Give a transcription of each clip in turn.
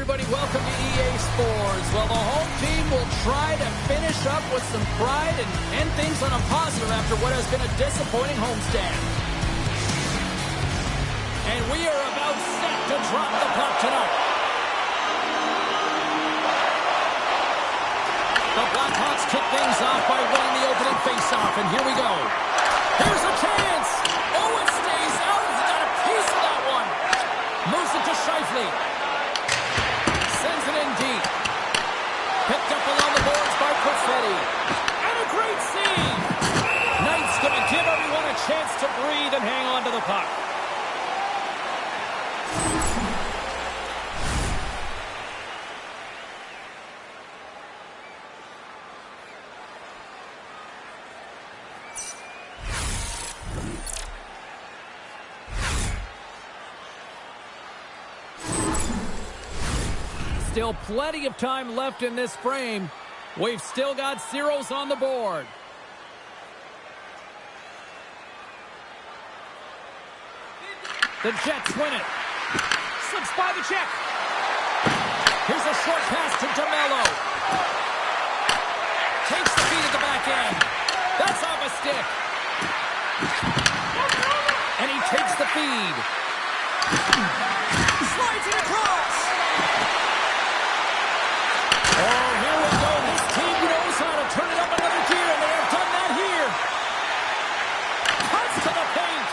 everybody. Welcome to EA Sports. Well, the home team will try to finish up with some pride and end things on a positive after what has been a disappointing homestand. And we are about set to drop the puck tonight. The Blackhawks kick things off by winning the opening faceoff, and here we go. Here's a chance. Oh, it stays out. He got a piece of that one. Moves it to Scheifele. Sends it in deep. Picked up along the boards by Perfetti. And a great save. Knight's going to give everyone a chance to breathe and hang on to the puck. Still plenty of time left in this frame. We've still got zeros on the board. The Jets win it. Slips by the check. Here's a short pass to DeMello. Takes the feed at the back end. That's off a stick. And he takes the feed. Slides it across. Oh, here we go. This team knows how to turn it up another gear, and they have done that here. Cuts to the paint.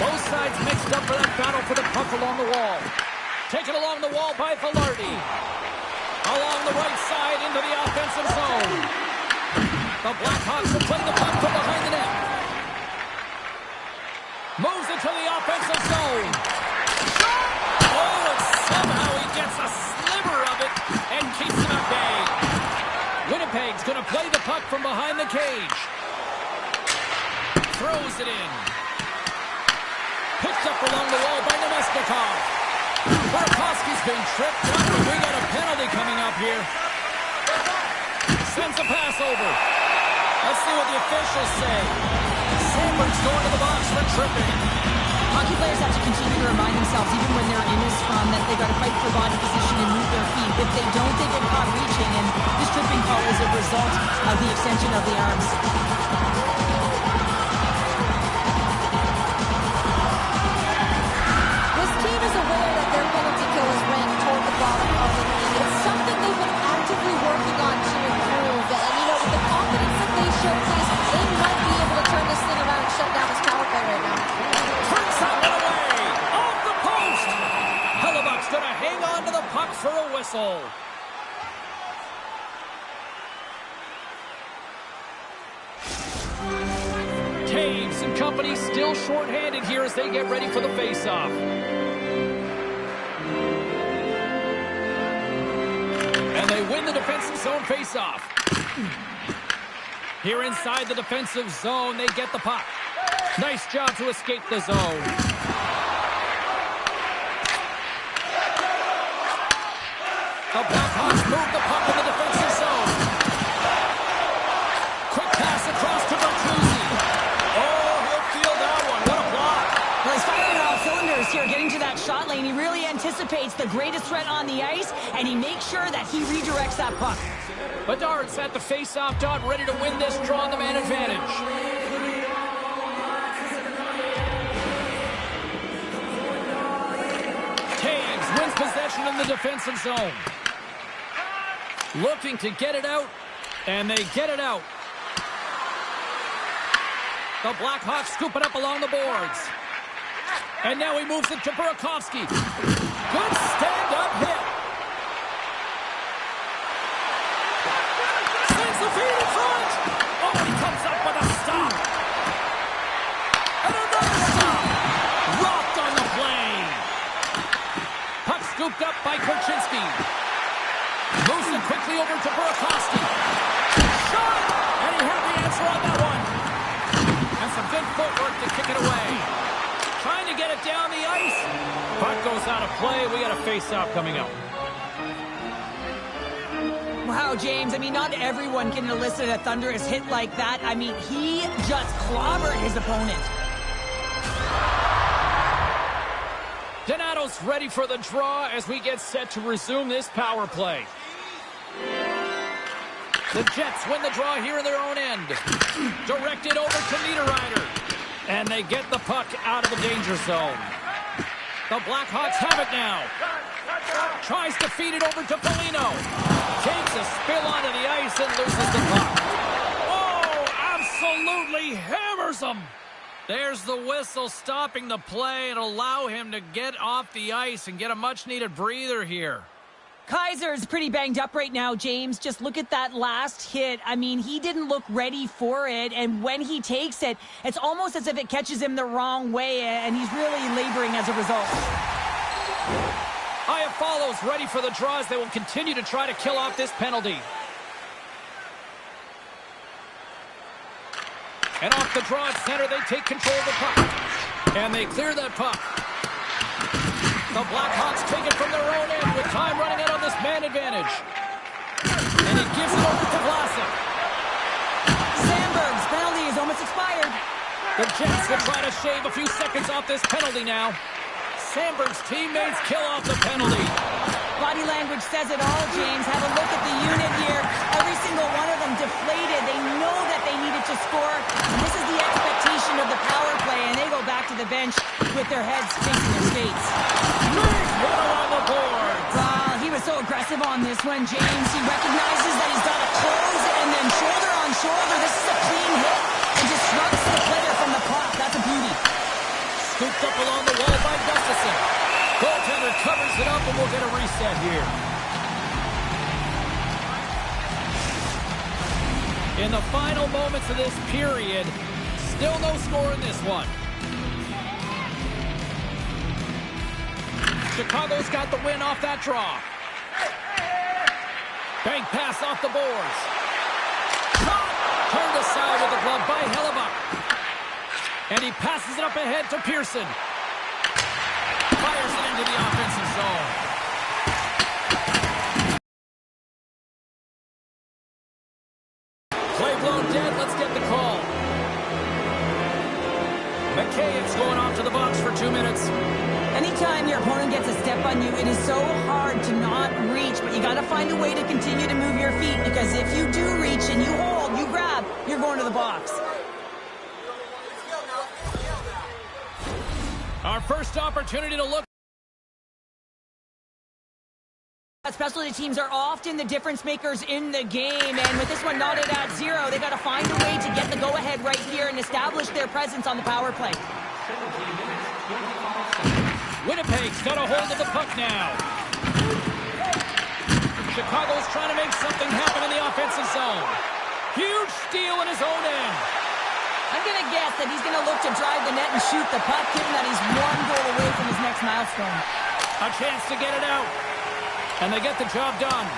Both sides mixed up for that battle for the puck along the wall. Taken along the wall by Velarde. Along the right side into the offensive zone. The Blackhawks will play the puck from behind the net. Moves it to the offensive zone. Oh, and somehow he gets a sliver of it and keeps him at bay. Winnipeg's going to play the puck from behind the cage. Throws it in. Picked up along the wall by Nemesnikov. Burakovsky's been tripped up, and we got a penalty coming up here. Sends a pass over. Let's see what the officials say. Samberg's going to the box for tripping. Hockey players have to continue to remind themselves, even when they're in this scrum, that they've got to fight for body position and move their feet. If they don't, they get caught reaching, and this tripping call is a result of the extension of the arms. This team is aware that their penalty kill is ranked toward the bottom of the league. It's something they've been actively working on to improve. And, you know, with the confidence that they showcase, they might be able to turn this thing around and shut down this power play right now. Turns that one away. Off the post. Hellebuck's going to hang on to the puck for a whistle. Taves and company still shorthanded here as they get ready for the faceoff. And they win the defensive zone faceoff. Here inside the defensive zone, they get the puck. Nice job to escape the zone. The Blackhawks move the puck in the defensive zone. Quick pass across to Bertuzzi. Oh, he'll feel that one. What a block. Well, he's firing on all cylinders here, getting to that shot lane. He really anticipates the greatest threat on the ice, and he makes sure that he redirects that puck. Bedard's at the face-off dot, ready to win this draw on the man advantage. Taves wins possession in the defensive zone. Looking to get it out, and they get it out. The Blackhawks scoop it up along the boards. And now he moves it to Burakovsky. Good stand-up hit. Sends the feed in front. Oh, he comes up with a stop. And another stop. Rocked on the play. Puck scooped up by Korchinski. Moves it quickly over to Burakovsky. Shot! And he had the answer on that one. And some good footwork to kick it away. Trying to get it down the ice. Puck goes out of play. We got a face-off coming up. Wow, James, I mean, not everyone can elicit a thunderous hit like that. I mean, he just clobbered his opponent. Donato Chicago's ready for the draw as we get set to resume this power play. The Jets win the draw here in their own end. Directed over to Niederreiter. And they get the puck out of the danger zone. The Blackhawks have it now. Tries to feed it over to Foligno. Takes a spill onto the ice and loses the puck. Oh, absolutely hammers him. There's the whistle stopping the play and allow him to get off the ice and get a much-needed breather here. Kaiser's pretty banged up right now, James. Just look at that last hit. I mean, he didn't look ready for it, and when he takes it, it's almost as if it catches him the wrong way, and he's really laboring as a result. Iafallo's ready for the draws. They will continue to try to kill off this penalty. And off the draw at center, they take control of the puck. And they clear that puck. The Blackhawks take it from their own end with time running out on this man advantage. And he gives it over to Vlasic. Sandberg's penalty is almost expired. The Jets will try to shave a few seconds off this penalty now. Sandberg's teammates kill off the penalty. Body language says it all, James. Have a look at the unit here. Every single one of them deflated. They know that they needed to score. And this is the expectation of the power play, and they go back to the bench with their heads facing their skates. Big hit on the board. He was so aggressive on this one, James. He recognizes that he's got to close, and then shoulder on shoulder. This is a clean hit, and disrupts the player from the puck. That's a beauty. Scooped up along the wall by Gustafsson. Goaltender covers it up, and we'll get a reset here. In the final moments of this period, still no score in this one. Chicago's got the win off that draw. Bank pass off the boards. Turned aside with the glove by Hellebuck. And he passes it up ahead to Pearson. Fires it into the offensive zone. Play blown dead. Let's get the call. McCabe's going off to the box for 2 minutes. Anytime your opponent gets a step on you, it is so hard to not reach, but you got to find a way to continue to move your feet, because if you do reach and you hold, you grab, you're going to the box. Our first opportunity to look. Specialty teams are often the difference makers in the game, and with this one knotted at 0, they got to find a way to get the go-ahead right here and establish their presence on the power play. Winnipeg's got a hold of the puck now. Chicago's trying to make something happen in the offensive zone. Huge steal in his own end. I'm going to guess that he's going to look to drive the net and shoot the puck, given that he's one goal away from his next milestone. A chance to get it out. And they get the job done.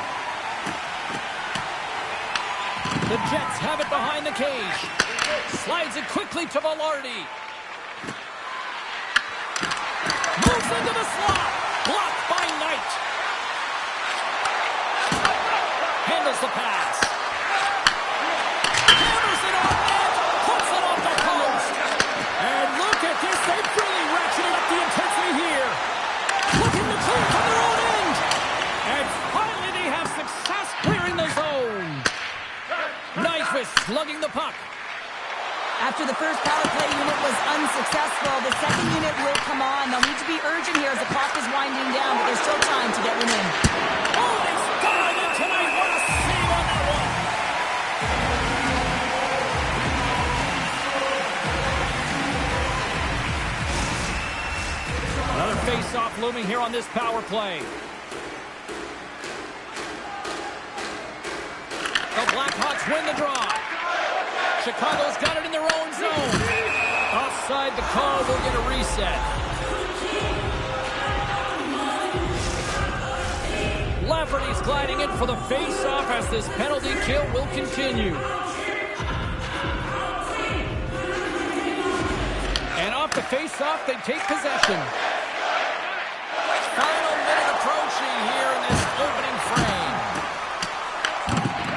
The Jets have it behind the cage. Slides it quickly to Velarde. Moves into the slot. Blocked by Knight. Handles the pass. Hammers it on net. Puts it off the post. And look at this. They've really ratcheted up the intensity here. Looking to clear from their own end. And finally they have success clearing the zone. Nyquist slugging the puck. After the first power play unit was unsuccessful, the second unit will come on. They'll need to be urgent here as the clock is winding down, but there's still time to get one in. Oh, they started it tonight. What a save on that one. Another face-off looming here on this power play. The Blackhawks win the draw. Chicago's got it in their own zone. Offside the call, will get a reset. Lafferty's gliding in for the face-off as this penalty kill will continue. And off the face-off, they take possession. Final minute approaching here in this opening frame.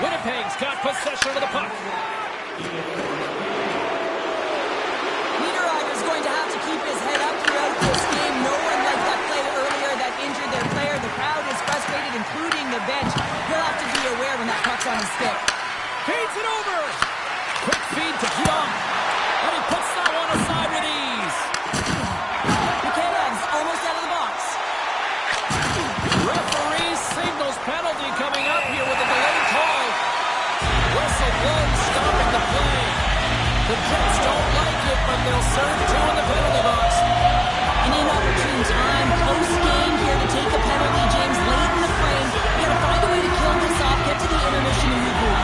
Winnipeg's got possession of the puck. Niederreiter's going to have to keep his head up throughout this game. No one liked that play including the bench. He'll have to be aware when that puck's on his stick. Feeds it over. Quick feed to Young. And he puts that one aside with ease. Mikheyev's almost out of the box. Referee signals penalty coming up here with a delayed call. Whistle blown, stopping the play. The Jets don't like it, but they'll serve two in the penalty box. An inopportune time, close game here to take a penalty, James, late in the frame. You gotta find a way to kill this off, get to the intermission and regroup.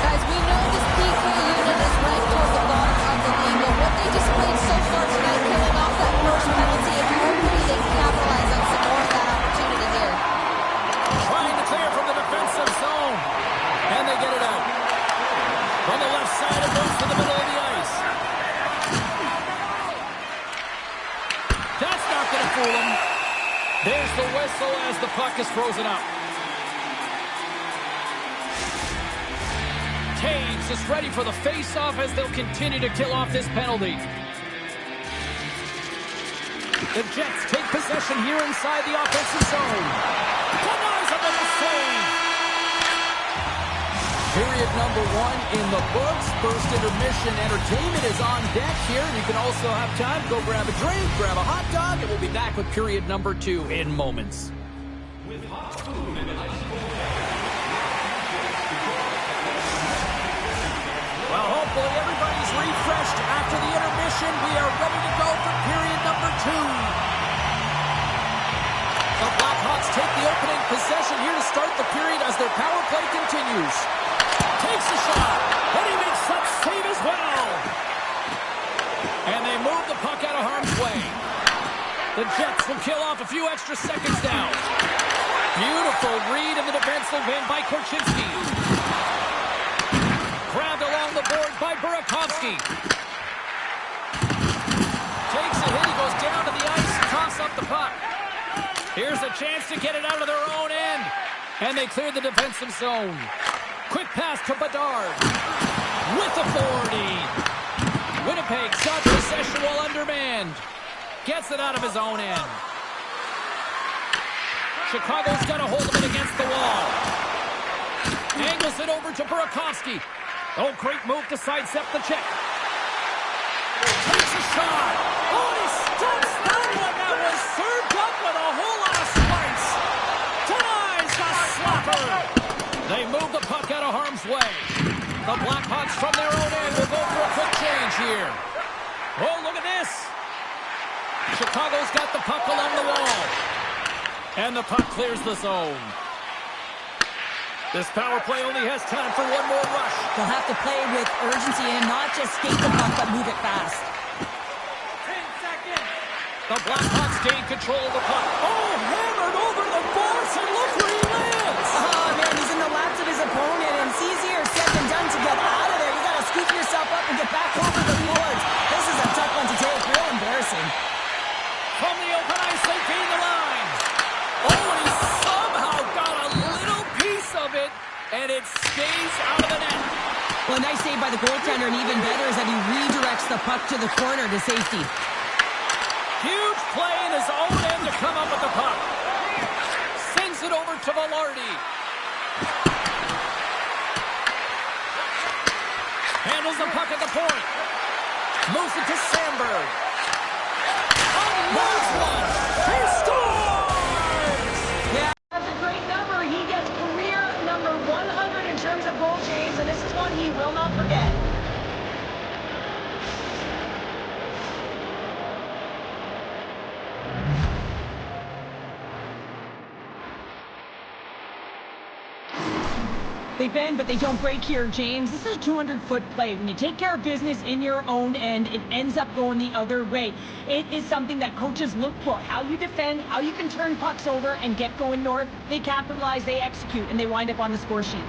Guys, we know this PK unit is ranked toward the bottom of the league, but what they displayed so far tonight, killing off that first penalty, and hopefully they can capitalize on some more of that opportunity here. Trying to clear from the defensive zone. And they get it out. From the left side, it moves to the middle of the ice. That's not going to fool him. There's the whistle as the puck is frozen up. Taves is ready for the face-off as they'll continue to kill off this penalty. The Jets take possession here inside the offensive zone. Denies him with the save. Period number 1 in the books. First intermission entertainment is on deck here. You can also have time to go grab a drink, grab a hot dog, and we'll be back with period number 2 in moments. Well, hopefully everybody's refreshed after the intermission. We are ready to go for period number 2. The Blackhawks take the opening possession here to start the period as their power play continues. Takes a shot, and he makes that save as well. And they move the puck out of harm's way. The Jets will kill off a few extra seconds now. Beautiful read in the defensive end by Korchinski. Grabbed along the boards by Burakovsky. Takes a hit, he goes down to the ice and toss up the puck. Here's a chance to get it out of their own end. And they clear the defensive zone. Quick pass to Bedard. With authority. Winnipeg's got possession while undermanned. Gets it out of his own end. Chicago's got a hold of it against the wall. Angles it over to Burakovsky. Oh, great move to sidestep the check. Takes a shot. Oh, and he stumps that one. That was served up with a whole lot of spice. Denies the slapper. They move the puck out of harm's way. The Blackhawks from their own end will go for a quick change here. Oh, look at this. Chicago's got the puck along the wall. And the puck clears the zone. This power play only has time for one more rush. They'll have to play with urgency and not just skate the puck, but move it fast. 10 seconds. The Blackhawks gain control of the puck. Oh, hammered over the boards, and look where he lands. Oh, man, he's in the laps of his opponent, and it's easier said than done to get out of there. You got to scoop yourself up and get back over the boards. This is a tough one to take. Real embarrassing. From the open ice, they gain the line. Oh, and he somehow got a little piece of it, and it stays out of the net. Well, a nice save by the goaltender, and even better is that he redirects the puck to the corner to safety. Huge play in his own end to come up with the puck. Sends it over to Velarde. Handles the puck at the point. Moves it to Sandberg. Unloads one. He scores! Yeah, that's a great number. He gets career number 100 in terms of goal chains, and this is one he will not forget. They bend, but they don't break here, James. This is a 200-foot play. When you take care of business in your own end, it ends up going the other way. It is something that coaches look for. How you defend, how you can turn pucks over and get going north. They capitalize, they execute, and they wind up on the score sheet.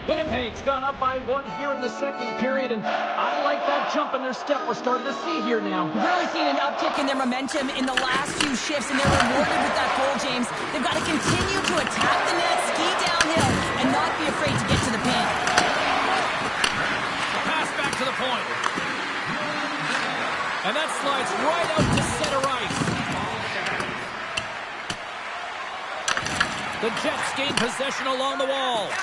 Winnipeg's gone up by 1 here in the second period, and I like that jump in their step we're starting to see here now. We've really seen an uptick in their momentum in the last few shifts, and they're rewarded with that goal, James. They've got to continue to attack the net, ski downhill, and not be afraid to get to the pin. The pass back to the point. And that slides right out to center ice. The Jets gain possession along the wall.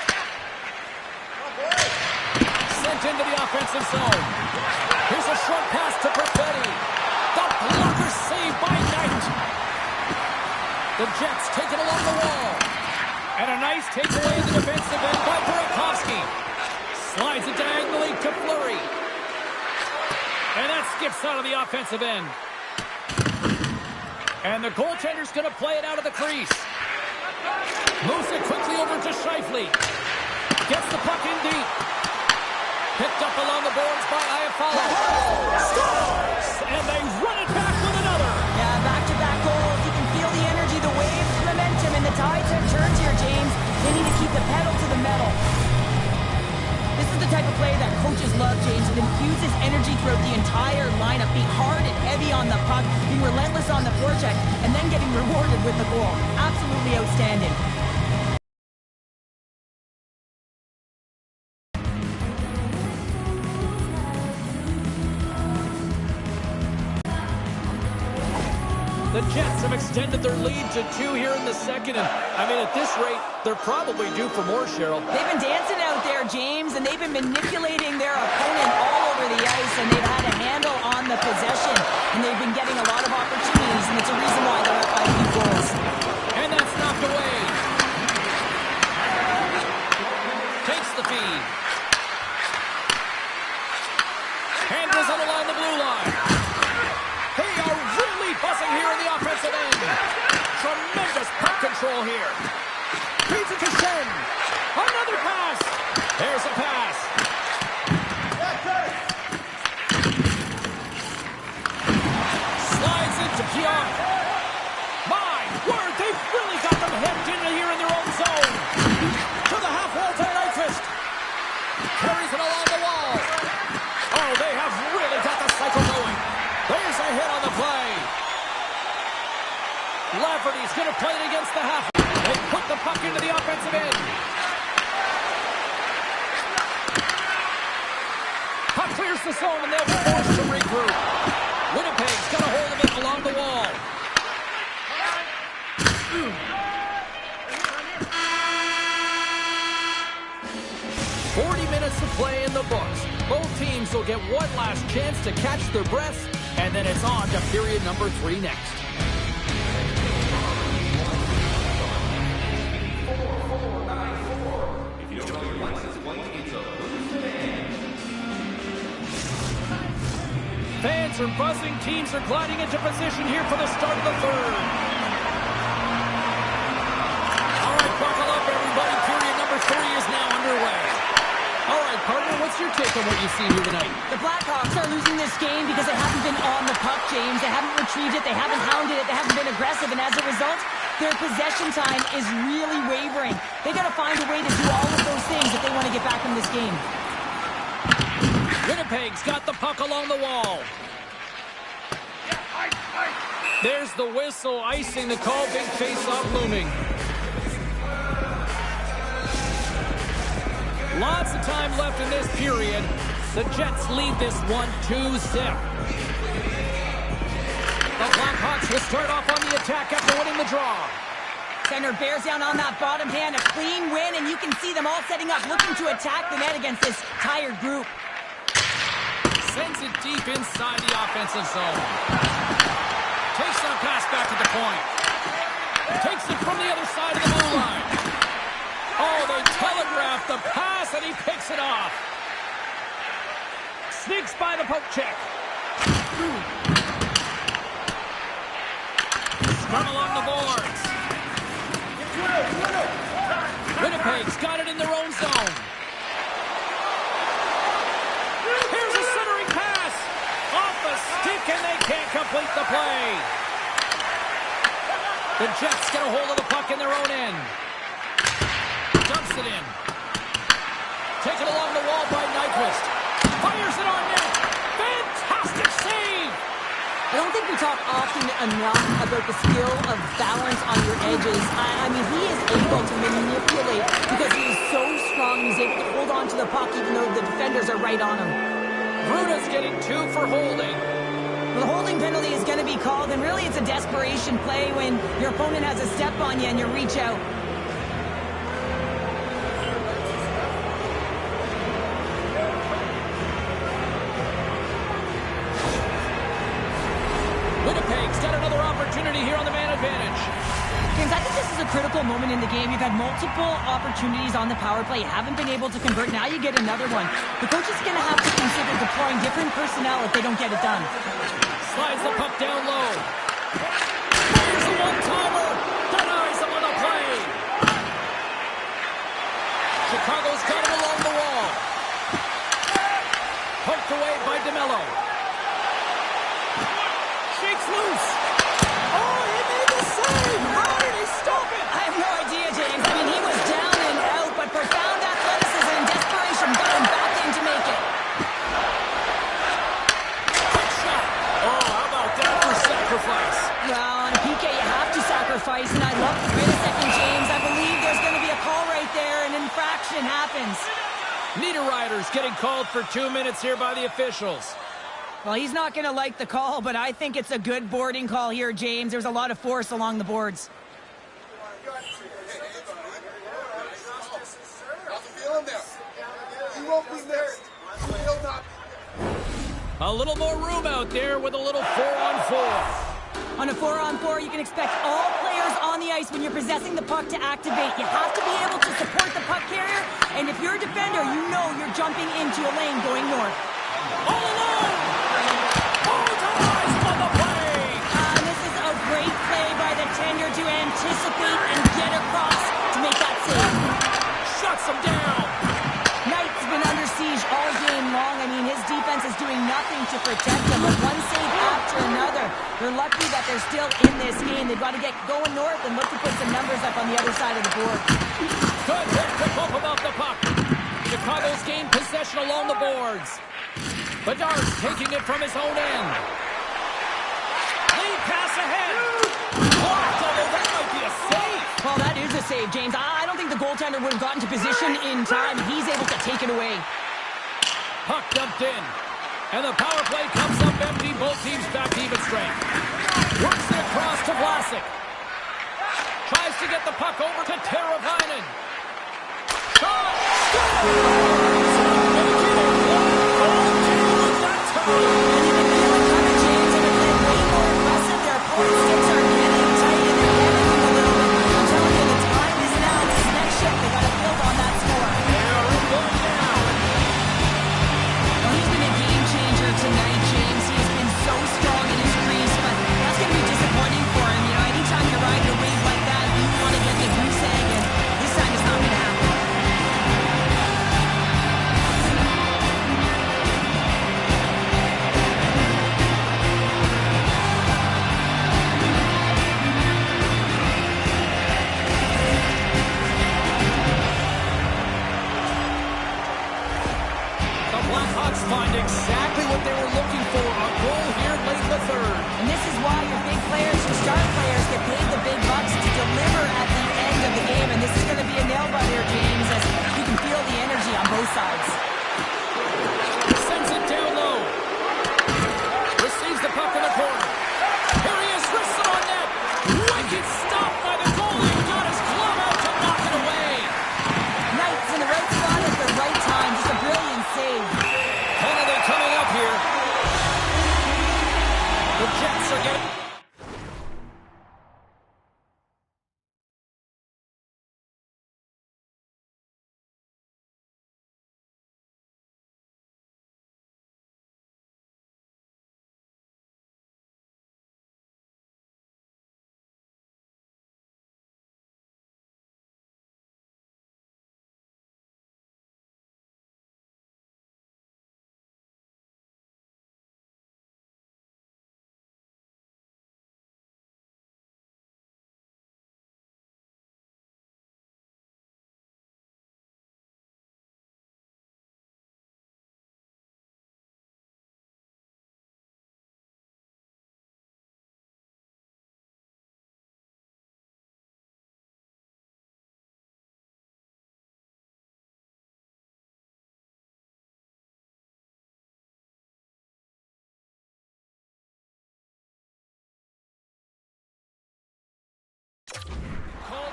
Sent into the offensive zone. Here's a short pass to Perfetti. The blocker saved by Knight. The Jets take it along the wall. And a nice takeaway in the defensive end by Burakovsky. Slides it diagonally to Fleury. And that skips out of the offensive end. And the goaltender's going to play it out of the crease. Moves it quickly over to Scheifele. Gets the puck in deep. Picked up along the boards by Iafallo. Scores! And they run it back with another. Yeah, back-to-back goals. You can feel the energy, the waves, the momentum, and the tides have turned here, James. They need to keep the pedal to the metal. This is the type of play that coaches love, James. It infuses energy throughout the entire lineup. Being hard and heavy on the puck, being relentless on the forecheck, and then getting rewarded with the goal. Absolutely outstanding. The Jets have extended their lead to 2 here in the second. And, I mean, at this rate, they're probably due for more, Cheryl. They've been dancing out there, James, and they've been manipulating their opponent all over the ice, and they've had a handle on the possession, and they've been getting a lot of opportunities, and it's a reason why they're up by 2 goals. And that's knocked away. Takes the feed. Handles it along the blue line. They are really buzzing here in the offensive end. Tremendous puck control here. Feeds it to Shen. Another pass. There's a pass. Slides into Pionk. My word, they've really got them hemmed in here in their own zone. To the half wall to Nyquist. Carries it along the wall. Oh, they have really got the cycle going. There's a hit on the play. Lafferty's going to play it against the half. They put the puck into the offensive end. Puck clears the zone, and they'll be forced to regroup. Winnipeg's got a hold of it along the wall. Minutes to play in the books. Both teams will get one last chance to catch their breaths, and then it's on to period number 3 next. Fans are buzzing. Teams are gliding into position here for the start of the third. All right, buckle up, everybody. Period number 3 is now underway. All right, partner, what's your take on what you see here tonight? The Blackhawks are losing this game because they haven't been on the puck, James. They haven't retrieved it. They haven't hounded it. They haven't been aggressive. And as a result, their possession time is really wavering. They got to find a way to do all of those things if they want to get back in this game. Winnipeg's got the puck along the wall. There's the whistle, icing the call. Big face-off looming. Lots of time left in this period. The Jets lead this one 2-0. The Blackhawks will start off on the attack after winning the draw. Center bears down on that bottom hand. A clean win, and you can see them all setting up, looking to attack the net against this tired group. Sends it deep inside the offensive zone. Takes that pass back to the point. Takes it from the other side of the blue line. Oh, they telegraphed the pass, and he picks it off. Sneaks by the poke check. Scrum along the boards. Winnipeg's got it in their own zone. Here's a centering pass. Off the stick, and they can't complete the play. The Jets get a hold of the puck in their own end. Dumps it in. Taken along the wall by Nyquist. Fires it on net. Fantastic save. I don't think we talk often enough about the skill of balance on your edges. I mean, he is able to manipulate because he is so strong and he's able to hold on to the puck even though the defenders are right on him. Bruna's getting 2 for holding. Well, the holding penalty is going to be called, and really it's a desperation play when your opponent has a step on you and you reach out. Winnipeg's got another opportunity here on the man advantage. James, I think this is a critical moment in the game. You've had multiple opportunities on the power play. You haven't been able to convert. Now you get another one. The coach is going to have to consider deploying different personnel if they don't get it done. Slides the puck down low. Fires a one-timer. Denies him on the play. Chicago's got him along the wall. Poked away by DeMello. Shakes loose. Oh, he made the save. How did he stop it? I have no idea, James. I mean, he was down and out, but profound athleticism and desperation got him back in to make it. Quick shot. Oh, how about that for sacrifice? Well, on a PK, you have to sacrifice, and I'd love to wait a second, James. I believe there's going to be a call right there. An infraction happens. Niederreiter's getting called for 2 minutes here by the officials. Well, he's not going to like the call, but I think it's a good boarding call here, James. There's a lot of force along the boards. A little more room out there with a little 4-on-4. On a 4-on-4, you can expect all players on the ice when you're possessing the puck to activate. You have to be able to support the puck carrier, and if you're a defender, you know you're jumping into a lane going north. All alone! Oh, denies him on the play! This is a great play by the tender to anticipate and get across to make that save. Shuts him down! Knight's been under siege all game long. I mean, his defense is doing nothing to protect him, but one save after another. They're lucky that they're still in this game. They've got to get going north and look to put some numbers up on the other side of the board. Good hit to bump him off the puck. Chicago's gained possession along the boards. Bedard's taking it from his own end. Lead pass ahead. Blocked, although that might be a save. Well, that is a save, James. I don't think the goaltender would have gotten to position in time. He's able to take it away. Puck dumped in. And the power play comes up empty. Both teams back to even strength. Works it across to Vlasic. Tries to get the puck over to Teravainen. Shot! Score!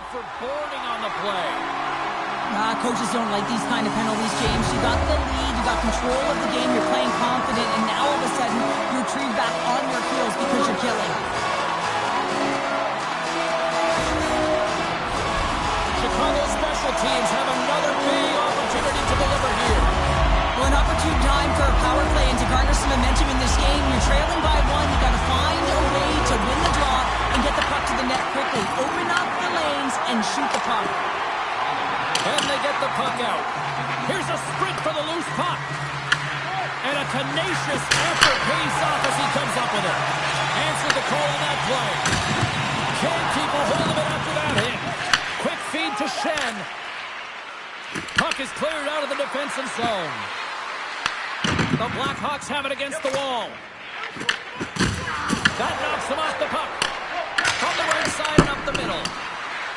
for boarding on the play. Coaches don't like these kind of penalties, James. You got the lead, you got control of the game, you're playing confident, and now all of a sudden you retrieve back on your heels because you're killing. Chicago special teams have another big opportunity to deliver here. Well, an opportune time for a power play and to garner some momentum in this game. You're trailing by one. You got to find a way to win the draw and get the puck to the net quickly. Open up the lanes and shoot the puck. And they get the puck out. Here's a sprint for the loose puck. And a tenacious effort pays off as he comes up with it. Answered the call on that play. Can't keep a hold of it after that hit. Quick feed to Shen. Puck is cleared out of the defensive zone. The Blackhawks have it against the wall. That knocks them off the puck. From the right side and up the middle.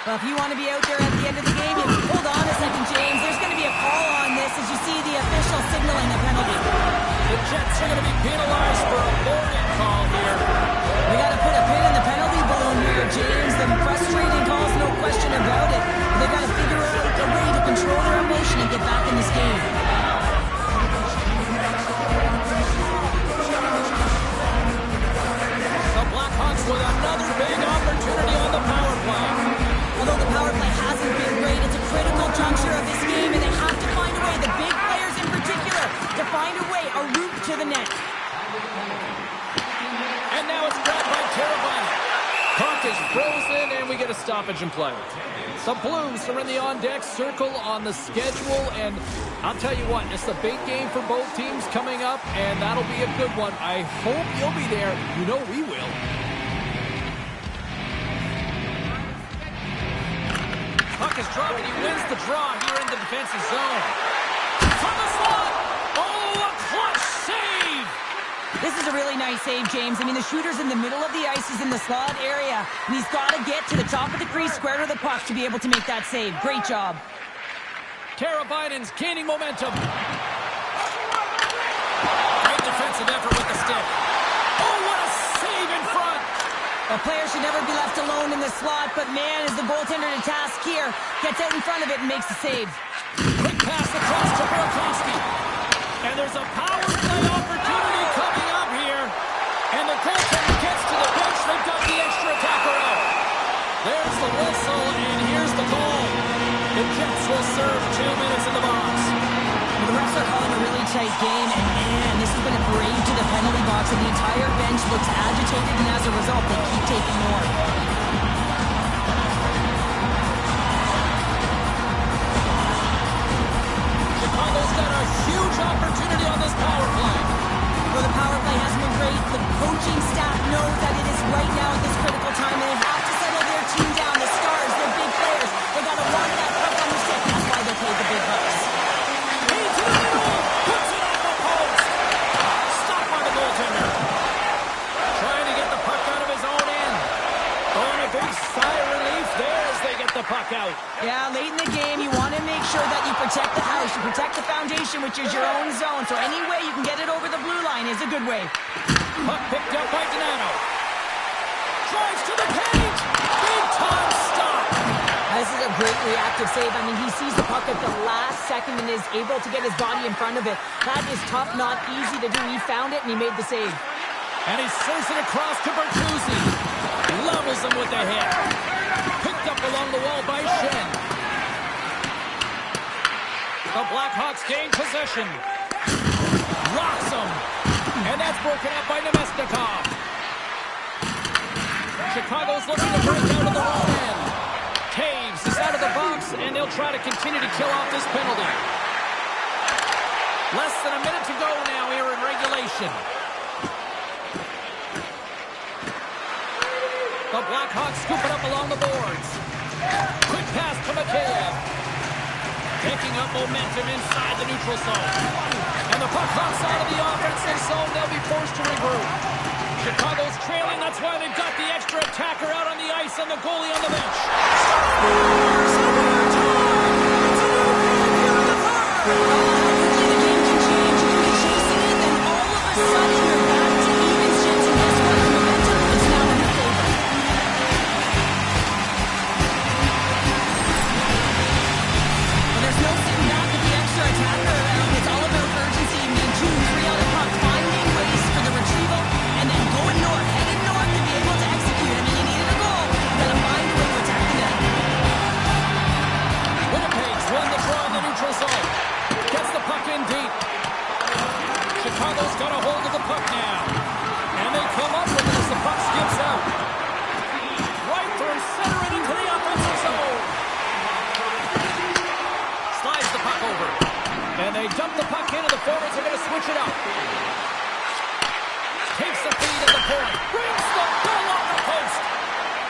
Well, if you want to be out there at the end of the game, you hold on a second, James. There's going to be a call on this as you see the official signaling a penalty. The Jets are going to be penalized for a boarding call here. We got to put a pin in the penalty balloon here, James. The frustrating calls, no question about it. They got to figure out a way to control their emotion and get back in this game. The Blackhawks with another big opportunity on the power play. Although the power play hasn't been great, it's a critical juncture of this game, and they have to find a way, the big players in particular, to find a way, a route to the net. And now it's grabbed by Teravainen. Puck is frozen, and we get a stoppage in play. The Blues are in the on-deck circle on the schedule, and I'll tell you what, it's a big game for both teams coming up, and that'll be a good one. I hope you'll be there. You know we will. Puck is dropped, and he wins the draw here in the defensive zone. From the slot! Oh, a clutch save! This is a really nice save, James. I mean, the shooter's in the middle of the ice. He's in the slot area, and he's got to get to the top of the crease, square to the puck to be able to make that save. Great job. Teravainen's gaining momentum. Great defensive effort with the stick. Oh, what a save in front! A player should never be left alone in the slot, but man, is the goaltender to task here. Gets out in front of it and makes the save. Quick pass across to Burakovsky. And there's a power play opportunity coming up here. And the goaltender gets to the bench. They've got the extra attacker out. There's the whistle, and here's the goal. The Jets will serve 2 minutes in the box. Well, the refs are calling a really tight game, and man, this has been a parade to the penalty box, and the entire bench looks agitated, and as a result, they keep taking more. Chicago's got a huge opportunity on this power play. Well, the power play hasn't been great. The coaching staff knows that it is right now at this critical time, and they have to settle their team down. The stars, their big players, they got to want that puck on the stick. That's why they pay the big bucks. Into the middle, puts it off the post. Stopped by the goaltender. Trying to get the puck out of his own end. Throwing a big sigh of relief there as they get the puck out. Yeah, late in the game, you want to make sure that you protect the house, you protect the foundation, which is your own zone. So any way you can get it over the blue line is a good way. Puck picked up by Donato. Drives to the paint. Big time stop. This is a great reactive save. I mean, he sees the puck at the last second and is able to get his body in front of it. That is tough, not easy to do. He found it and he made the save. And he serves it across to Bertuzzi. Levels him with the hit. Picked up along the wall by Shen. The Blackhawks gain possession. Rocks him. And that's broken up by Nemesnikov. Chicago's looking to break out of the wrong end. Taves is out of the box, and they'll try to continue to kill off this penalty. Less than a minute to go now here in regulation. The Blackhawks scoop it up along the boards. Quick pass to Mikheyev. Picking up momentum inside the neutral zone. And the puck hops out of the offensive zone. They'll be forced to regroup. Chicago's trailing. That's why they've got the extra attacker out on the ice and the goalie on the bench.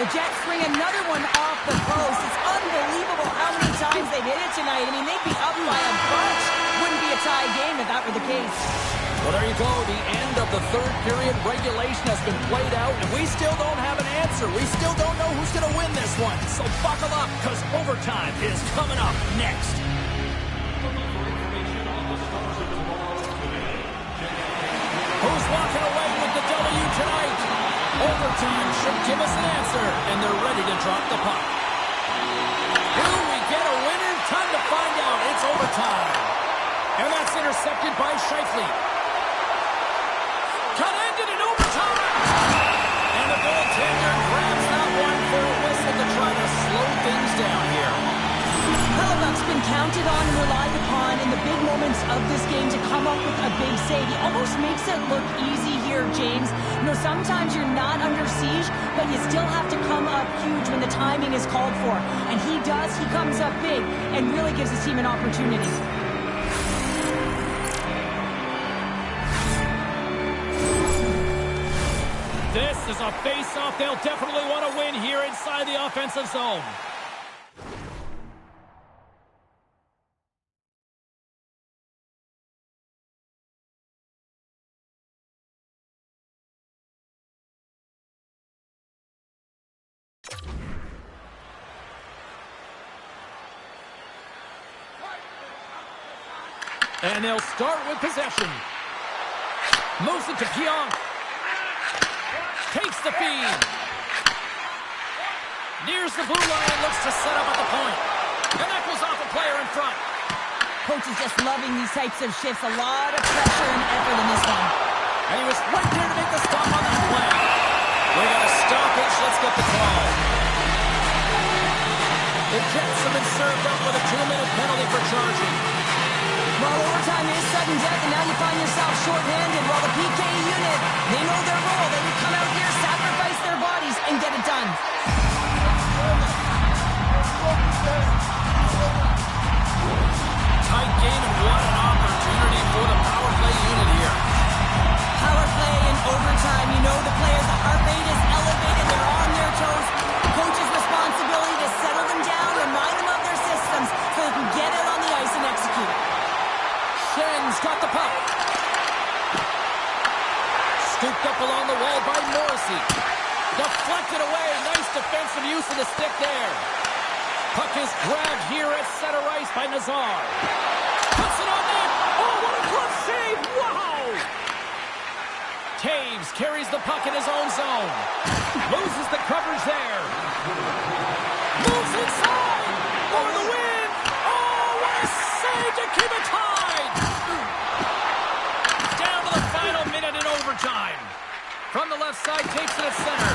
The Jets bring another one off the post. It's unbelievable how many times they've hit it tonight. I mean, they'd be up by a bunch. Wouldn't be a tie game if that were the case. Well, there you go. The end of the third period. Regulation has been played out, and we still don't have an answer. We still don't know who's going to win this one. So buckle up, because overtime is coming up next. Who's walking away with the W tonight? Overtime should give us an answer, and they're ready to drop the puck. Do we get a winner? Time to find out. It's overtime. And that's intercepted by Scheifele. Cut ended in overtime. And the goaltender grabs that one for a whistle to try to slow things down here. Salamat's been counted on and relied upon in the big moments of this game to come up with a big save. He almost makes it look easy here, James. You know, sometimes you're not under siege, but you still have to come up huge when the timing is called for. And he does. He comes up big and really gives his team an opportunity. This is a face-off they'll definitely want to win here inside the offensive zone. And they'll start with possession. Moves it to Pionk. Takes the feed. Nears the blue line, looks to set up at the point. And that goes off a player in front. Coach is just loving these types of shifts. A lot of pressure and effort in this one. And he was right there to make the stop on that play. We got a stoppage. Let's get the call. The Jets have been served up with a 2-minute penalty for charging. Well, overtime is sudden death, and now you find yourself shorthanded. While the PK unit, they know their role. They would come out here, sacrifice their bodies, and get it done. Tight game, and what an opportunity for the power play unit here. Power play in overtime. You know the players, the heart rate is elevated. They're on their toes. Coach's responsibility to settle them down, remind them of their systems, so they can get it on the ice and execute. Shen's got the puck. Scooped up along the wall by Morrissey. Deflected away. Nice defensive use of the stick there. Puck is grabbed here at center ice by Nazar. Puts it on net. Oh, what a glove save. Wow. Taves carries the puck in his own zone. Loses the coverage there. Moves inside. For the win. Oh, what a save to keep it tied. Down to the final minute in overtime. From the left side, takes it at center.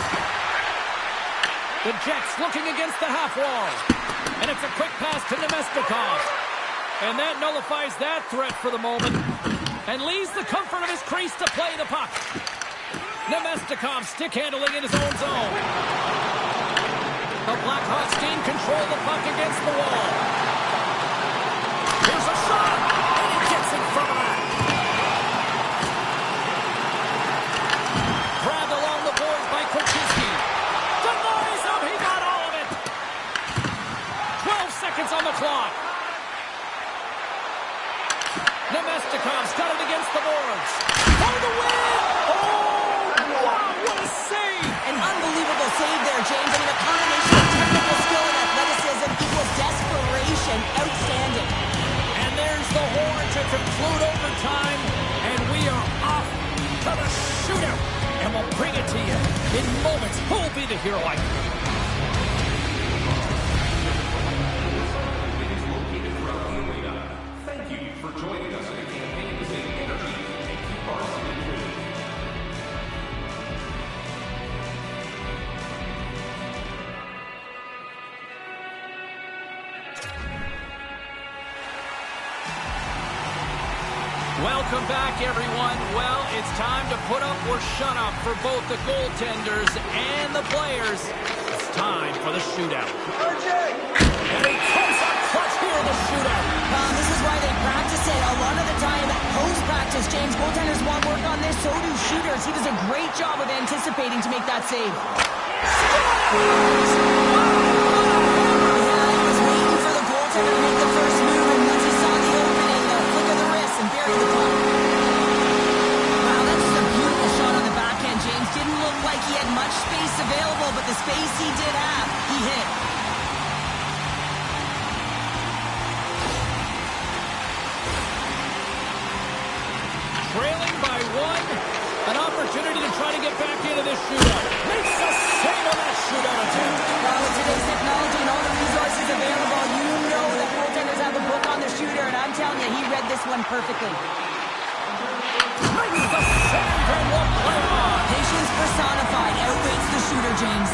The Jets looking against the half wall. And it's a quick pass to Nemestikov. And that nullifies that threat for the moment. And leaves the comfort of his crease to play the puck. Nemestikov stick handling in his own zone. The Blackhawks gain control of the puck against the wall. Here's a shot. And he gets in front of that. Grabbed along the boards by Korchinski. Denies him. He got all of it. 12 seconds on the clock. Nemestikov's got it against the boards. For the win! Oh, wow, what a save! An unbelievable save there, James. I mean, a combination of technical skill and athleticism equals desperation. Outstanding. And there's the horn to conclude overtime. And we are off to the shootout. And we'll bring it to you in moments. Who will be the hero? Thank you for joining us in a campaign to save energy and keep our city clean. Welcome back, everyone. Well, it's time to put up or shut up for both the goaltenders and the players. It's time for the shootout. And he comes up clutch here in the shootout. This is why they practice it. A lot of the time, post-practice, James, goaltenders want work on this, so do shooters. He does a great job of anticipating to make that save. Trailing by one. An opportunity to try to get back into this shootout. Makes the save on that shootout attempt. Well, with today's technology and all the resources available, you know that goaltenders have a book on the shooter, and I'm telling you, he read this one perfectly. Makes the save and will play on. Patience personified outweighs the shooter, James.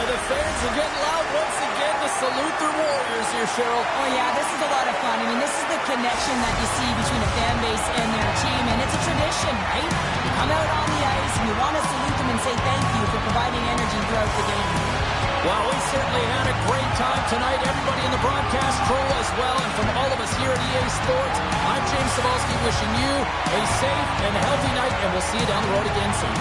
The fans are getting loud once again to salute their Warriors here, Cheryl. Oh, yeah, this is a lot of fun. I mean, this is the connection that you see between a fan base and their team, and it's a tradition, right? You come out on the ice, and you want to salute them and say thank you for providing energy throughout the game. Well, we certainly had a great time tonight. Everybody in the broadcast crew as well, and from all of us here at EA Sports, I'm James Cebulski wishing you a safe and healthy night, and we'll see you down the road again soon.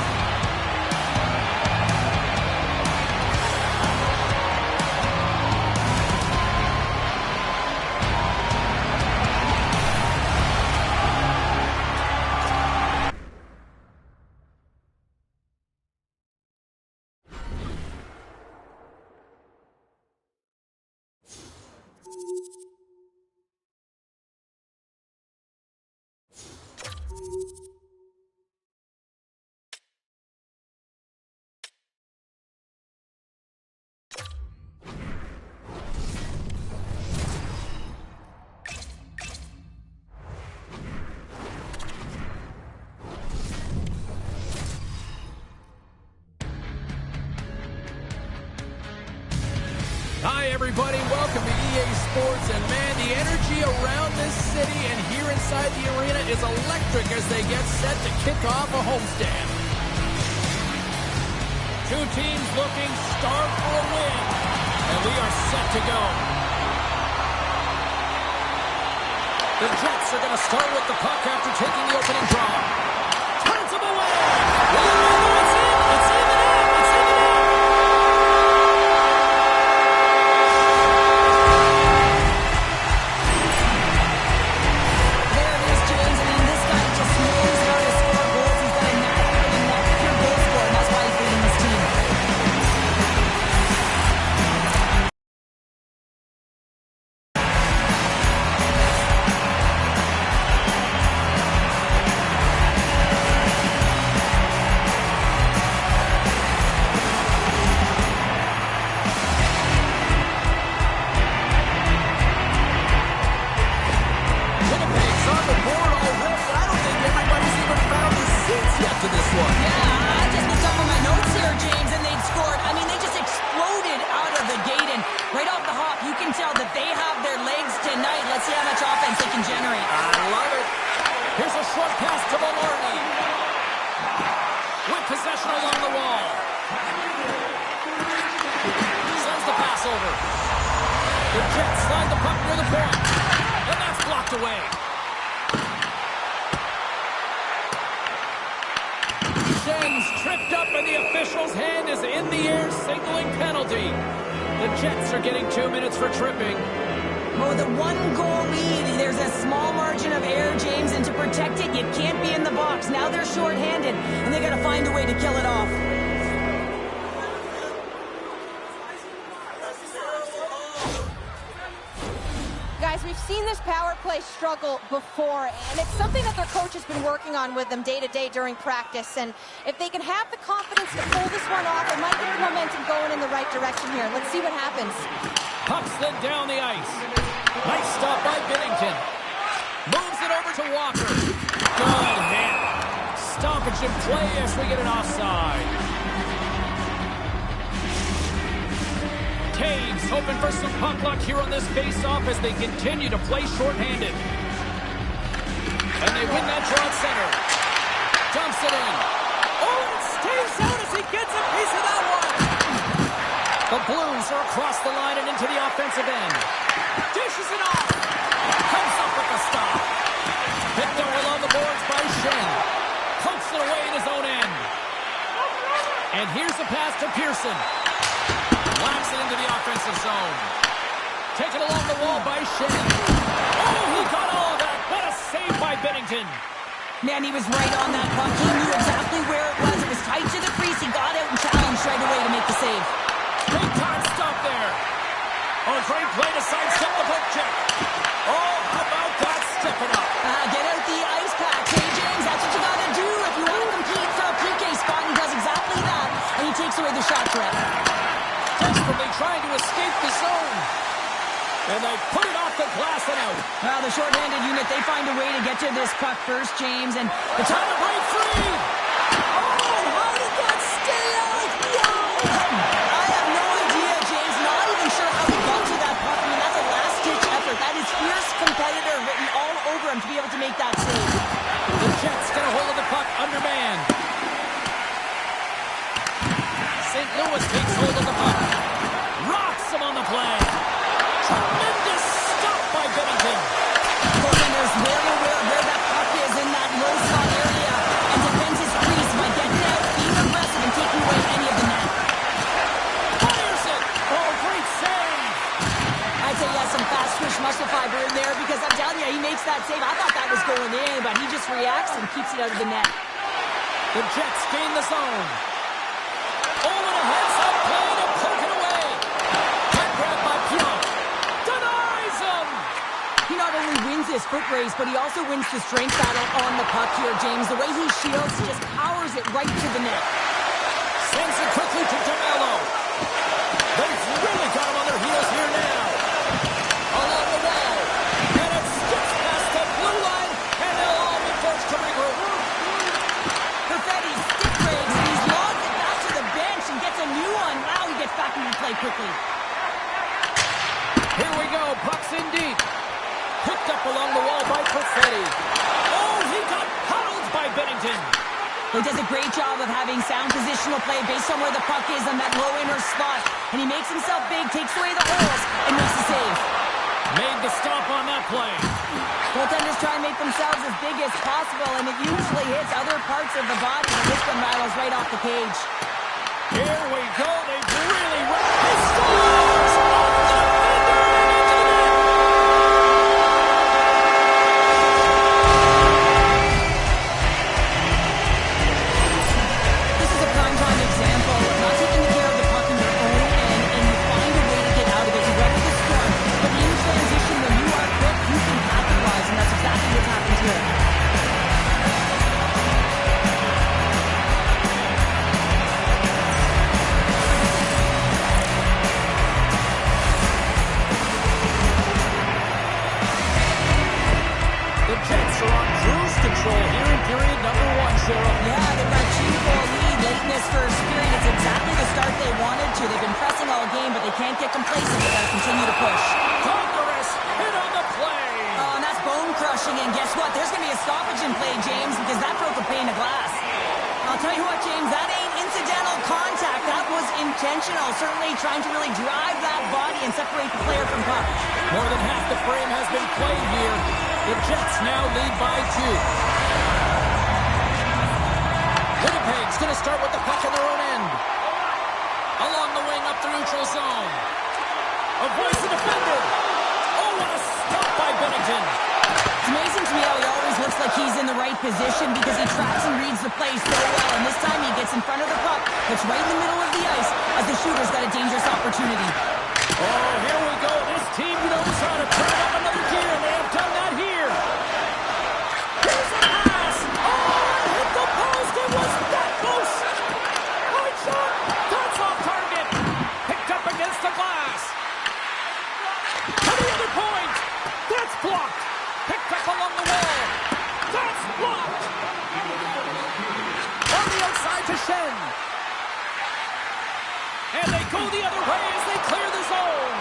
Hi, everybody. Welcome to EA Sports. And, man, the energy around this city and here inside the arena is electric as they get set to kick off a homestand. Two teams looking starved for a win, and we are set to go. The Jets are going to start with the puck after taking the opening draw. Turns them away. It's in. It's even in. It's even in. Possession along the wall. Sends the pass over. The Jets slide the puck near the point. And that's blocked away. Shen's tripped up and the official's hand is in the air, signaling penalty. The Jets are getting 2 minutes for tripping. Oh, the one-goal lead. There's a small margin of error, James, and to protect it, you can't be in the box. Now they're short-handed, and they got to find a way to kill it off. Guys, we've seen this power play struggle before, and it's something that their coach has been working on with them day to day during practice. And if they can have the confidence to pull this one off, it might get the momentum going in the right direction here. Let's see what happens. Puck slid down the ice. Nice stop by Binnington. Moves it over to Walker. Good hit. Stoppage in play as we get an offside. Taves hoping for some puck luck here on this face-off as they continue to play shorthanded. And they win that draw at center. Dumps it in. Oh, and it stays out as he gets a piece of that one. The Blues are across the line and into the offensive end. Dishes it off. Comes up with the stop. Picked up along the boards by Shen. Pokes it away in his own end. And here's the pass to Pearson. Locks it into the offensive zone. Taken along the wall by Shen. Oh, he got all of that. What a save by Binnington. Man, he was right on that puck. He knew exactly where it was. It was tight to the crease. He got out and challenged right away to make the save. Big time stop there. Oh, great play to sidestep the poke check. Oh, how about that stepping up? Get out the ice pack. Hey, James, that's what you got to do if you want to compete for a PK spot. He does exactly that, and he takes away the shot threat. Desperately trying to escape the zone. And they put it off the glass and out. Well, the shorthanded unit, they find a way to get to this puck first, James, and the Trying to break free. Oh, how did that stay out? Whoa! I have no idea, James. Not even sure how he got to that puck. I mean, that's a last-ditch effort. That is fierce competitor written all over him to be able to make that save. The Jets get a hold of the puck undermanned. St. Louis takes hold of the puck. Rocks him on the play. Tremendous stop by Binnington. Goaltender's well aware of where that puck is in that low slot area and defends his crease by getting out, being aggressive, and taking away any of the net. Fires it. Oh, great save. I'd say he has some fast twitch muscle fiber in there because I'm telling you, he makes that save. I thought that was going in, but he just reacts and keeps it out of the net. The Jets gain the zone. Oh, and a heads-up play to poke it away. High grab by Pinoy. Denies him. He not only wins his foot race, but he also wins the strength battle on the puck here, James. The way he shields, he just powers it right to the net. Sends it quickly to DeMello. They've really got him on their heels here now. Along the wall. And it skips past the blue line, and they'll all be forced to regroup. Perfetti stick breaks, and he's logged it back to the bench and gets a new one. Wow, he gets back into play quickly. Here we go. Puck's in deep. Picked up along the wall by Perfetti. Oh, he got huddled by Binnington. He does a great job of having sound positional play based on where the puck is on that low inner slot. And he makes himself big, takes away the holes, and makes the save. Made the stop on that play. Goaltenders try and make themselves as big as possible, and it usually hits other parts of the body, and this one rattles right off the cage. Here we go. They've really wrapped his stars on the fender and into the net. This is a prime-time example of not taking care of the puck in your own end, and you find a way to get out of it to weather the storm. But in transition, when you are quick, you can capitalize, and that's exactly what's happened here. The Jets are on cruise control here in period number 1, Cheryl. Yeah, they've got a 2-goal lead late in this first period. It's exactly the start they wanted to. They've been pressing all game, but they can't get complacent. They've got to continue to push. Thunderous hit on the play. Oh, and that's bone-crushing, and guess what? There's going to be a stoppage in play, James, because that broke a pane of glass. I'll tell you what, James, that ain't incidental contact. That was intentional, certainly trying to really drive that body and separate the player from puck. More than half the frame has been played here. The Jets now lead by 2. Winnipeg's going to start with the puck in their own end. Along the wing up the neutral zone. Avoids the defender. Oh, what a stop by Binnington. It's amazing to me how he always looks like he's in the right position because he tracks and reads the play so well. And this time he gets in front of the puck, gets right in the middle of the ice as the shooter's got a dangerous opportunity. Oh, here we go. This team knows how to turn up another gear, and they have done that here. Here's a pass. Oh, hit the post. It was that close. Right shot. That's off target. Picked up against the glass. To the other point. That's blocked. Picked up along the wall. That's blocked. On the outside to Shen. And they go the other way as they clear the zone.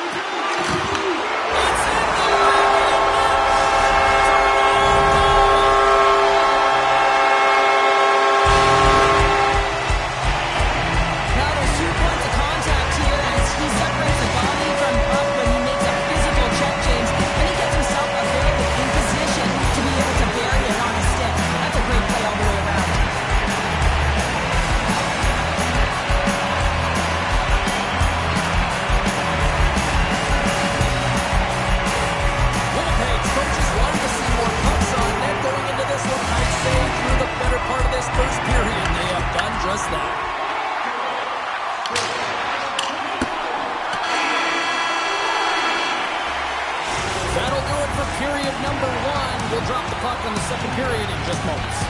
It's in the back of the net. Now there's 2 points of contact here as he separates the body from puck when he makes a physical check, James, and he gets himself available in position to be able to bury it on his stick. That's a great play all the way around. Winnipeg's coaches wanted to see more pucks on net going into this one. I'd say through the better part of this first period, they have done just that. That'll do it for period number 1. We'll drop the puck in the second period in just moments.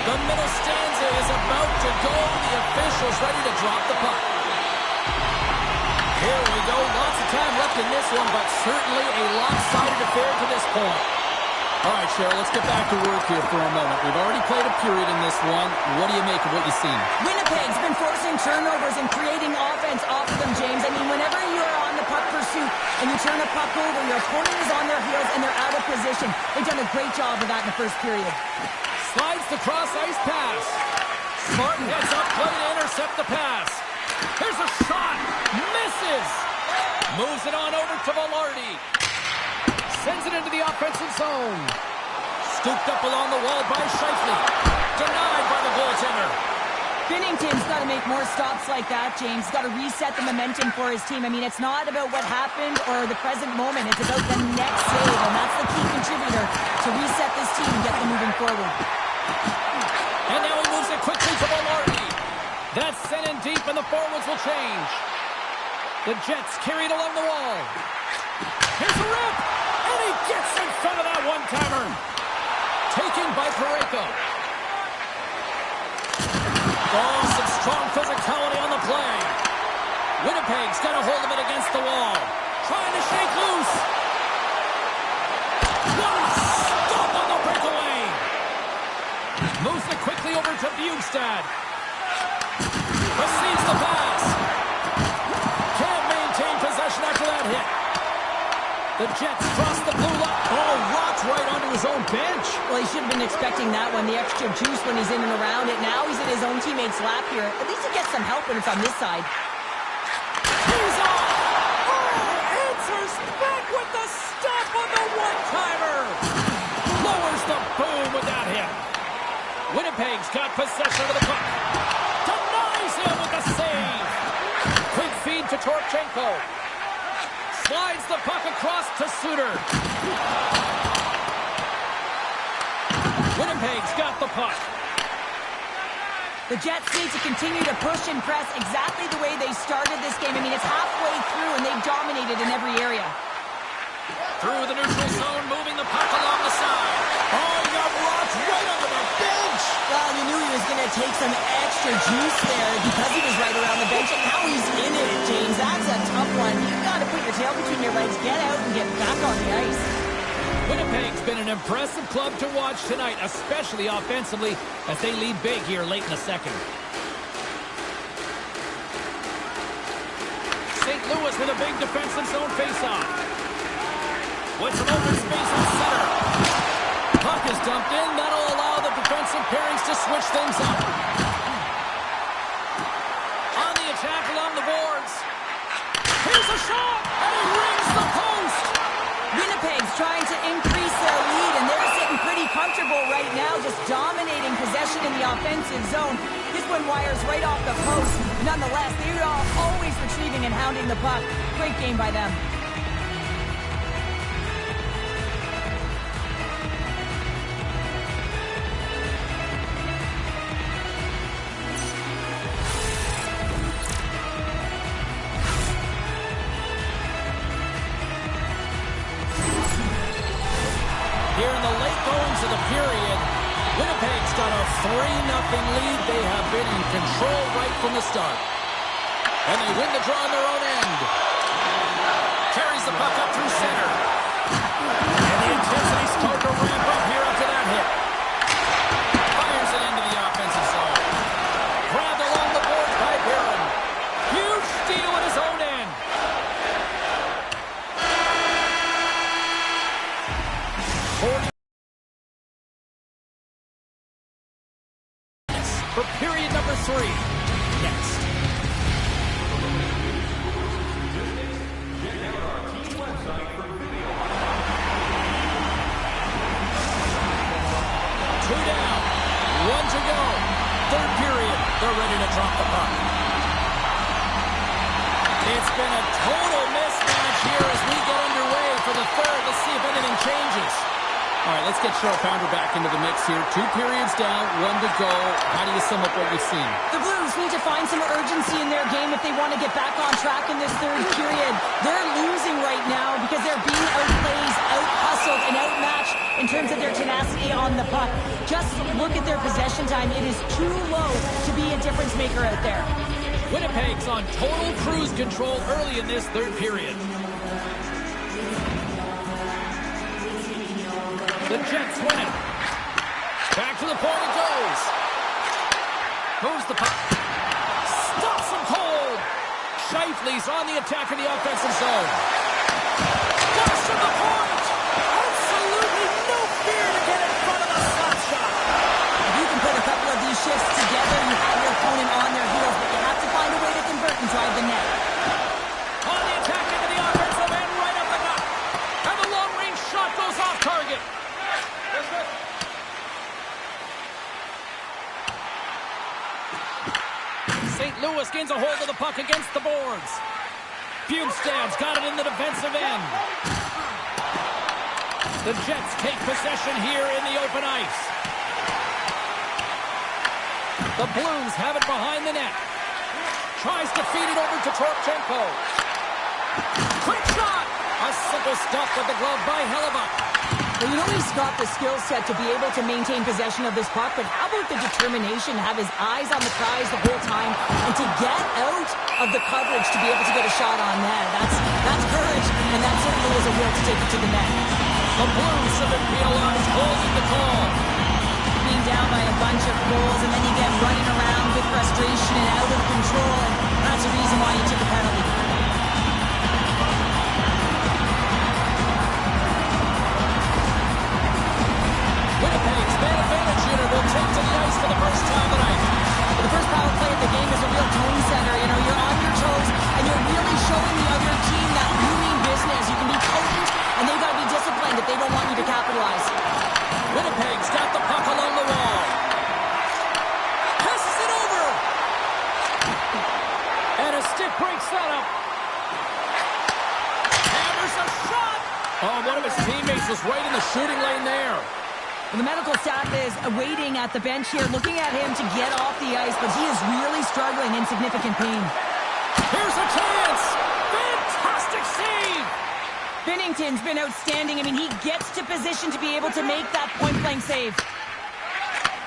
The middle stanza is about to go. The officials ready to drop the puck. Here we go. Lots of time left in this one, but certainly a lopsided affair to this point. All right, Cheryl, let's get back to work here for a moment. We've already played a period in this one. What do you make of what you've seen? Winnipeg's been forcing turnovers and creating offense off of them, James. I mean, whenever you're on the puck pursuit and you turn a puck over, your opponent is on their heels and they're out of position. They've done a great job of that in the first period. Slides the cross-ice pass. Martin gets up, play to intercept the pass. Here's a shot. Misses. Moves it on over to Velarde. Sends it into the offensive zone. Scooped up along the wall by Scheifele. Denied by the goaltender. Binnington's got to make more stops like that, James. He's got to reset the momentum for his team. I mean, it's not about what happened or the present moment. It's about the next save, and that's the key contributor to reset this team and get them moving forward. And now he moves it quickly to Velarde. That's sent in deep, and the forwards will change. The Jets carry it along the wall. Here's a rip, and he gets in front of that one-timer. Taken by Parayko. Oh, some strong physicality on the play. Winnipeg's got a hold of it against the wall. Trying to shake loose. What a stop on the breakaway. Moves it quickly over to Bjugstad. Receives the pass. Can't maintain possession after that hit. The Jets cross the blue line. Oh, rocks right onto his own bench. Well, he should have been expecting that one, the extra juice when he's in and around it. Now he's in his own teammate's lap here. At least he gets some help when it's on this side. He's off. Oh, answers back with the stop on the one-timer. Lowers the boom with that hit. Winnipeg's got possession of the puck. Denies him with the save. Quick feed to Torchenko. Slides the puck across to Suter. Winnipeg's got the puck. The Jets need to continue to push and press exactly the way they started this game. I mean, it's halfway through, and they've dominated in every area. Through the neutral zone, moving the puck along the side. Oh, he got rocked right under the bench. Well, you knew he was going to take some extra juice there because he was right around the bench, and now he's in it, James. That's a tough one. You've got to put your tail between your legs, get out, and get back on the ice. Winnipeg's been an impressive club to watch tonight, especially offensively, as they lead big here late in the second. St. Louis with a big defensive zone faceoff. With some open space in center. Puck is dumped in. That'll allow the defensive pairings to switch things up. On the attack along the boards. Here's a shot, and he rings the post. Winnipeg's trying to increase their lead, and they're sitting pretty comfortable right now, just dominating possession in the offensive zone. This one wires right off the post. Nonetheless, they are always retrieving and hounding the puck. Great game by them. Here in the late goings of the period, Winnipeg's got a 3-0 lead. They have been in control right from the start. And they win the draw on their own end. Carries the puck up through center. And the intensity's starting to ramp up here after that hit. Fires it into the offensive zone. Grabbed along the boards by Barron. Huge steal at his own end. For period number 3. Next. Two down. 1 to go. Third period. They're ready to drop the puck. It's been a total mismatch here as we get underway for the third. Let's see if anything changes. All right, let's get Cheryl Pounder back into the mix here. 2 periods down, 1 to go. How do you sum up what you've seen? The Blues need to find some urgency in their game if they want to get back on track in this third period. They're losing right now because they're being outplayed, out-hustled, and outmatched in terms of their tenacity on the puck. Just look at their possession time. It is too low to be a difference maker out there. Winnipeg's on total cruise control early in this third period. The Jets win it. Back to the point it goes. Moves the puck. Stops him cold. Scheifele's on the attack in the offensive zone. Goes to the point. Absolutely no fear to get in front of the slap shot. If you can put a couple of these shifts together, you have your opponent on their heels, but you have to find a way to convert and drive the net. On the attack into the offensive end, right up the gut. And the long-range shot goes off target. St. Louis gains a hold of the puck against the boards. Bjugstad's got it in the defensive end. The Jets take possession here in the open ice. The Blues have it behind the net. Tries to feed it over to Torchenko. Quick shot! A simple stop with the glove by Hellebuck. Well, you know he's got the skill set to be able to maintain possession of this puck, but how about the determination to have his eyes on the prize the whole time and to get out of the coverage to be able to get a shot on net? That's courage, and that certainly is a will to take it to the net. The Blues have been penalized, holding the call. Being down by a bunch of goals, and then you get running around with frustration and out of control, and that's the reason why you took a penalty. Winnipeg's man advantage unit will take to the ice for the first time tonight. The first power play of the game is a real tone setter. You know, you're on your toes, and you're really showing the other team that you mean business. You can be potent, and they've got to be disciplined if they don't want you to capitalize. Winnipeg's got the puck along the wall. Passes it over. And a stick break setup. Hammers a shot. Oh, one of his teammates was right in the shooting lane there. And the medical staff is waiting at the bench here, looking at him to get off the ice, but he is really struggling in significant pain. Here's a chance. Fantastic save. Binnington's been outstanding. I mean, he gets to position to be able to make that point-blank save.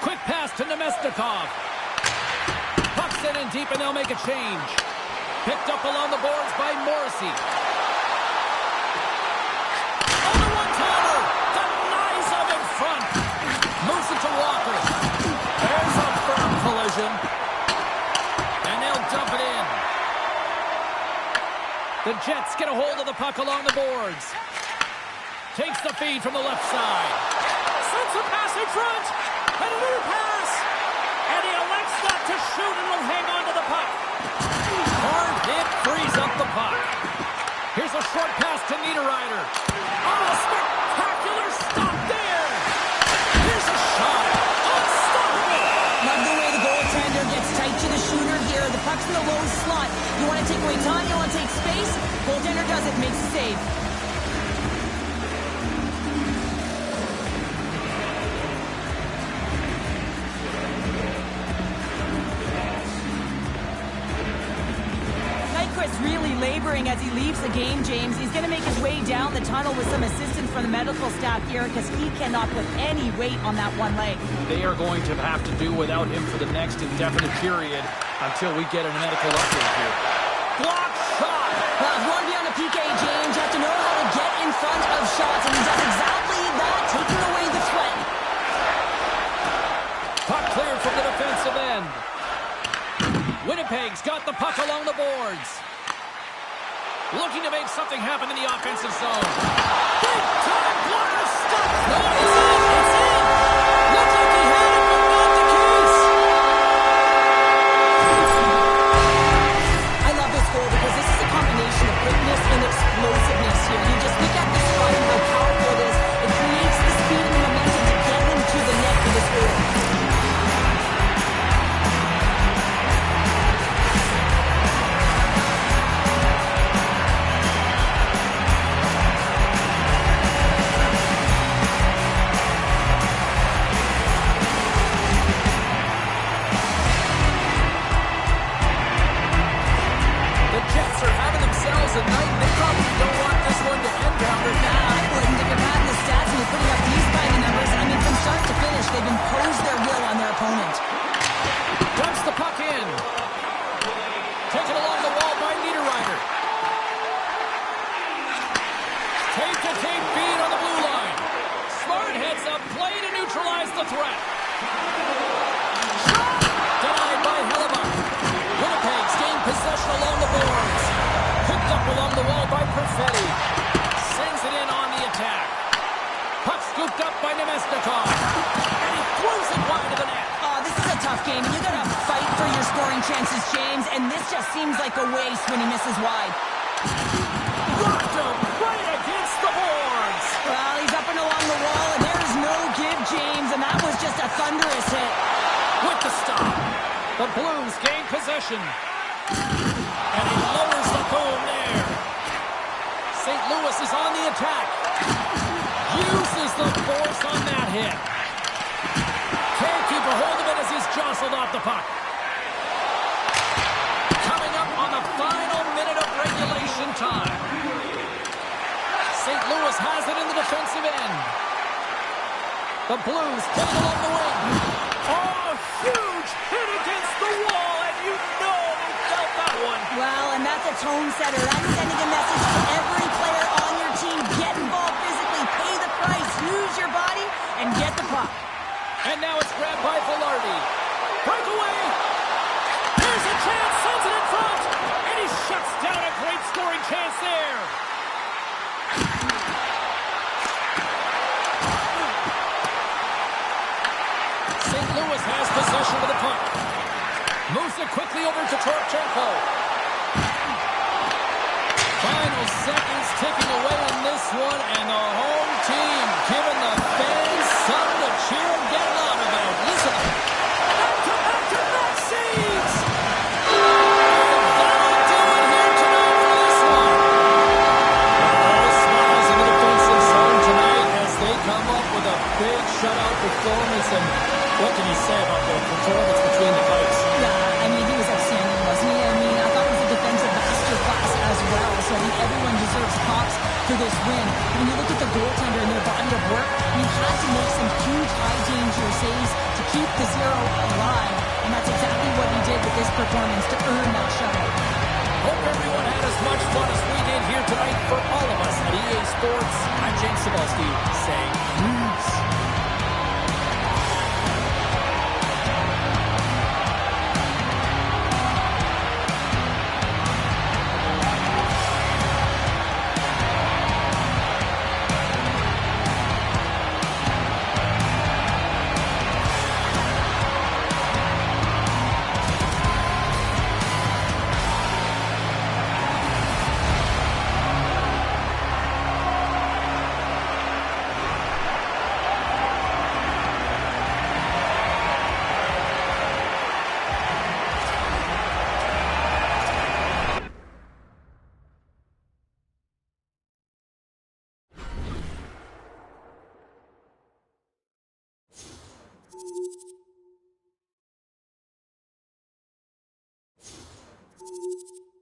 Quick pass to Nemestikov. Puck sent in deep, and they'll make a change. Picked up along the boards by Morrissey. On the one-timer. Denies him in front. Moves it to Walker. There's a firm collision. And they'll dump it in. The Jets get a hold of the puck along the boards. Takes the feed from the left side. Sends a pass in front. And another pass. And he elects not to shoot and will hang on to the puck. Hard hit frees up the puck. Here's a short pass to Niederreiter. Oh, spectacular stop there. Here's a shot. Unstoppable. Love the way the goaltender gets tight to the shooter here. The puck's in the low slot. You want to take away time, you want to take space. Goaltender does it, makes the save. Nyquist's really laboring as he leaves the game, James. He's going to make his way down the tunnel with some assistance from the medical staff here because he cannot put any weight on that one leg. They are going to have to do without him for the next indefinite period until we get a medical update here. block shot. Well, if you want to be on a PK, James, you have to know how to get in front of shots, and he does exactly that, taking away the threat. Puck cleared from the defensive end. Winnipeg's got the puck along the boards. Looking to make something happen in the offensive zone. Big time blocker stop. No, it's in. It's in. Looked like he had it, but not the case. I love this goal because this is a combination of quickness and explosiveness here. You just look at the strike and how powerful it is. It creates the speed and the momentum to get him to the net for this goal. A night they probably don't want this one to end down there. I wouldn't. If you're patting the stats and you're putting up these kind of numbers, I mean, from start to finish, they've imposed their will on their opponent. Dumps the puck in. Taken along the wall by Niederreiter. Tape-to-tape feed on the blue line. Smart heads up play to neutralize the threat. Shot! Denied by Hellebuck. Winnipeg's gained possession along the boards. Picked up along the wall by Perfetti. Sends it in on the attack. Puck scooped up by Nemesnikov. And he throws it wide of the net. Oh, this is a tough game, and you got to fight for your scoring chances, James, and this just seems like a waste when he misses wide. Rocked him right against the boards. Well, he's up and along the wall, and there is no give, James, and that was just a thunderous hit. With the stop. The Blues gain possession. And he lowers the boom there. St. Louis is on the attack. Uses the force on that hit. Can't keep a hold of it as he's jostled off the puck. Coming up on the final minute of regulation time. St. Louis has it in the defensive end. The Blues take it along the wing. Oh, huge hit against the wall, and you know they felt that one. Well, and that's a tone setter. That's sending a message to every player on your team. Get involved physically, pay the price, use your body, and get the puck. And now it's grabbed by Velarde. Breakaway. Here's a chance, sends it in front. And he shuts down a great scoring chance there. St. Louis has possession of the puck. Moves it quickly over to Torchenko. Final seconds ticking away on this one, and the home team giving the fans something to cheer and get loud about. Listen. Back-to-back saves! And that'll do it here tonight for this one. All smiles in the defensive zone tonight as they come up with a big shutout performance. And what can you say about the performance between the pipes? Yeah, I mean, he was outstanding, wasn't he? I mean, I thought it was a defensive masterclass as well. So, I mean, everyone deserves props for this win. When you look at the goaltender and their body of work, he had to make some huge high-danger saves to keep the zero alive. And that's exactly what he did with this performance to earn that shutout. Hope everyone had as much fun as we did here tonight. For all of us at EA Sports, I'm James Cebulski saying peace.